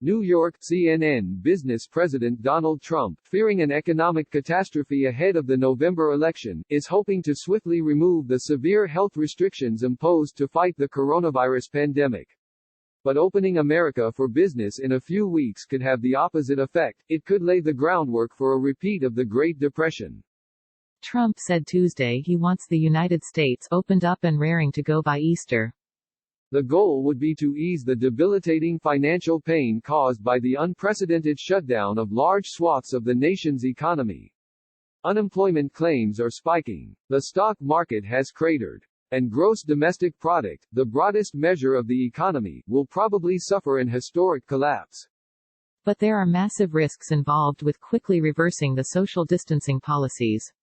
New York, CNN business president Donald Trump, fearing an economic catastrophe ahead of the November election, is hoping to swiftly remove the severe health restrictions imposed to fight the coronavirus pandemic. But opening America for business in a few weeks could have the opposite effect. It could lay the groundwork for a repeat of the Great Depression. Trump said Tuesday he wants the United States opened up and raring to go by Easter. The goal would be to ease the debilitating financial pain caused by the unprecedented shutdown of large swaths of the nation's economy. Unemployment claims are spiking. The stock market has cratered. And gross domestic product, the broadest measure of the economy, will probably suffer an historic collapse. But there are massive risks involved with quickly reversing the social distancing policies.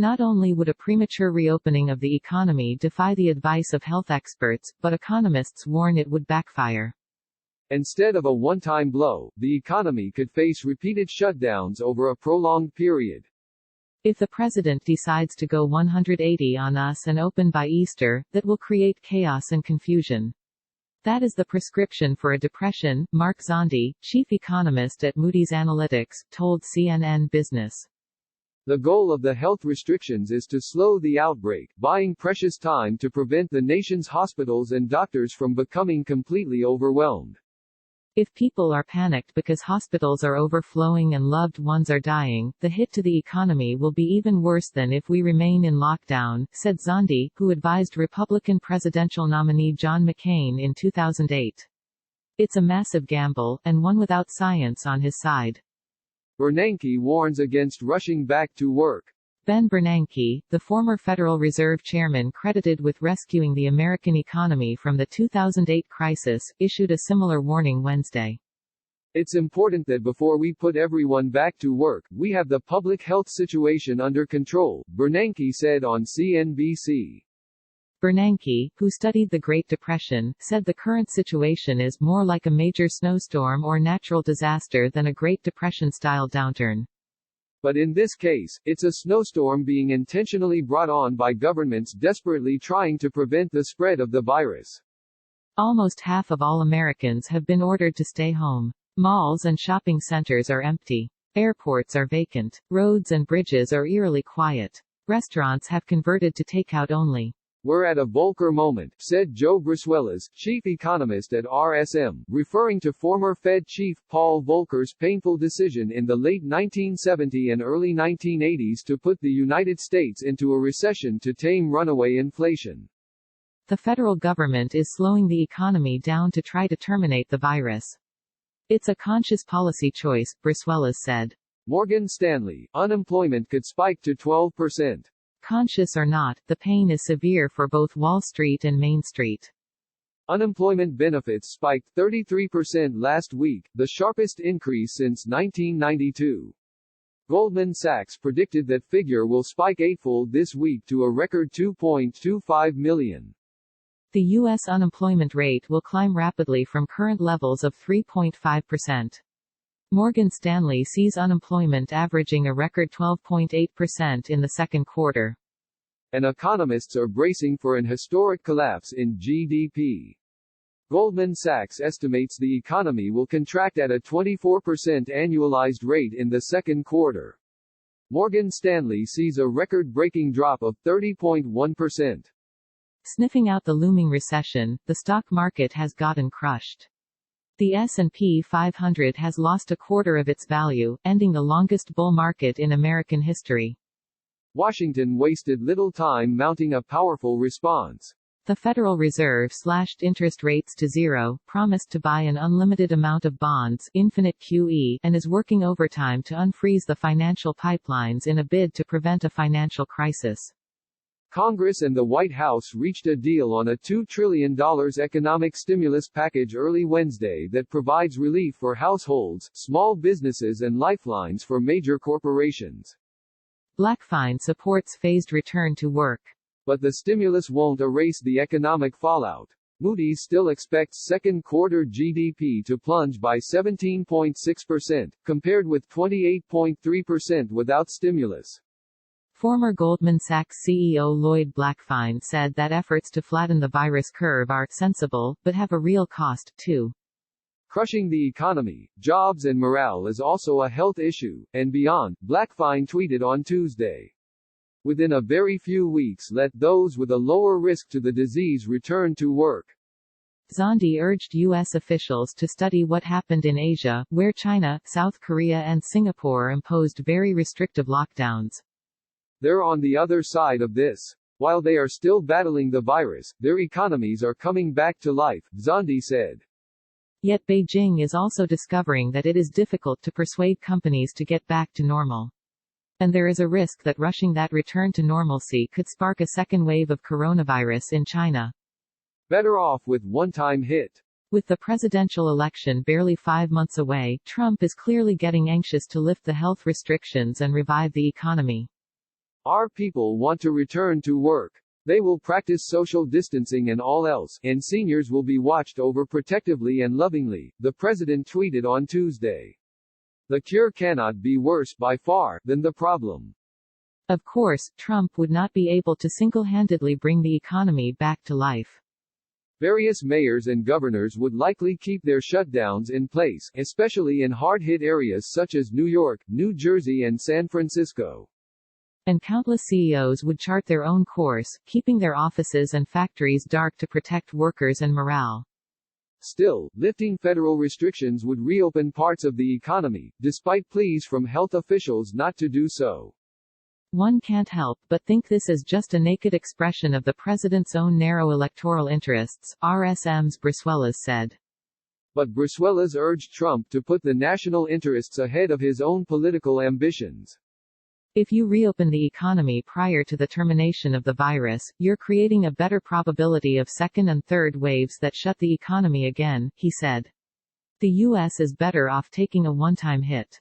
Not only would a premature reopening of the economy defy the advice of health experts, but economists warn it would backfire. Instead of a one-time blow, the economy could face repeated shutdowns over a prolonged period. If the president decides to go 180 on us and open by Easter, that will create chaos and confusion. That is the prescription for a depression, Mark Zandi, chief economist at Moody's Analytics, told CNN Business. The goal of the health restrictions is to slow the outbreak, buying precious time to prevent the nation's hospitals and doctors from becoming completely overwhelmed. If people are panicked because hospitals are overflowing and loved ones are dying, the hit to the economy will be even worse than if we remain in lockdown, said Zandi, who advised Republican presidential nominee John McCain in 2008. It's a massive gamble, and one without science on his side. Bernanke warns against rushing back to work. Ben Bernanke, the former Federal Reserve chairman credited with rescuing the American economy from the 2008 crisis, issued a similar warning Wednesday. It's important that before we put everyone back to work, we have the public health situation under control, Bernanke said on CNBC. Bernanke, who studied the Great Depression, said the current situation is more like a major snowstorm or natural disaster than a Great Depression-style downturn. But in this case, it's a snowstorm being intentionally brought on by governments desperately trying to prevent the spread of the virus. Almost half of all Americans have been ordered to stay home. Malls and shopping centers are empty. Airports are vacant. Roads and bridges are eerily quiet. Restaurants have converted to takeout only. We're at a Volcker moment, said Joe Brisuelas, chief economist at RSM, referring to former Fed chief Paul Volcker's painful decision in the late 1970s and early 1980s to put the United States into a recession to tame runaway inflation. The federal government is slowing the economy down to try to terminate the virus. It's a conscious policy choice, Brisuelas said. Morgan Stanley, unemployment could spike to 12%. Conscious or not, the pain is severe for both Wall Street and Main Street. Unemployment benefits spiked 33% last week, the sharpest increase since 1992. Goldman Sachs predicted that figure will spike eightfold this week to a record 2.25 million. The U.S. unemployment rate will climb rapidly from current levels of 3.5%. Morgan Stanley sees unemployment averaging a record 12.8% in the second quarter. And economists are bracing for an historic collapse in GDP. Goldman Sachs estimates the economy will contract at a 24% annualized rate in the second quarter. Morgan Stanley sees a record-breaking drop of 30.1%. Sniffing out the looming recession, the stock market has gotten crushed. The S&P 500 has lost a quarter of its value, ending the longest bull market in American history. Washington wasted little time mounting a powerful response. The Federal Reserve slashed interest rates to zero, promised to buy an unlimited amount of bonds, infinite QE, and is working overtime to unfreeze the financial pipelines in a bid to prevent a financial crisis. Congress and the White House reached a deal on a $2 trillion economic stimulus package early Wednesday that provides relief for households, small businesses and lifelines for major corporations. BlackFine supports phased return to work. But the stimulus won't erase the economic fallout. Moody's still expects second quarter GDP to plunge by 17.6%, compared with 28.3% without stimulus. Former Goldman Sachs CEO Lloyd Blankfein said that efforts to flatten the virus curve are sensible, but have a real cost, too. Crushing the economy, jobs and morale is also a health issue, and beyond, Blackfine tweeted on Tuesday. Within a very few weeks let those with a lower risk to the disease return to work. Zandi urged U.S. officials to study what happened in Asia, where China, South Korea and Singapore imposed very restrictive lockdowns. They're on the other side of this. While they are still battling the virus, their economies are coming back to life, Zandi said. Yet Beijing is also discovering that it is difficult to persuade companies to get back to normal. And there is a risk that rushing that return to normalcy could spark a second wave of coronavirus in China. Better off with one-time hit. With the presidential election barely 5 months away, Trump is clearly getting anxious to lift the health restrictions and revive the economy. Our people want to return to work. They will practice social distancing and all else, and seniors will be watched over protectively and lovingly, the president tweeted on Tuesday. The cure cannot be worse by far than the problem. Of course, Trump would not be able to single-handedly bring the economy back to life. Various mayors and governors would likely keep their shutdowns in place, especially in hard-hit areas such as New York, New Jersey and San Francisco. And countless CEOs would chart their own course, keeping their offices and factories dark to protect workers and morale. Still, lifting federal restrictions would reopen parts of the economy, despite pleas from health officials not to do so. One can't help but think this is just a naked expression of the president's own narrow electoral interests, RSM's Brusuelas said. But Brusuelas urged Trump to put the national interests ahead of his own political ambitions. If you reopen the economy prior to the termination of the virus, you're creating a better probability of second and third waves that shut the economy again, he said. The U.S. is better off taking a one-time hit.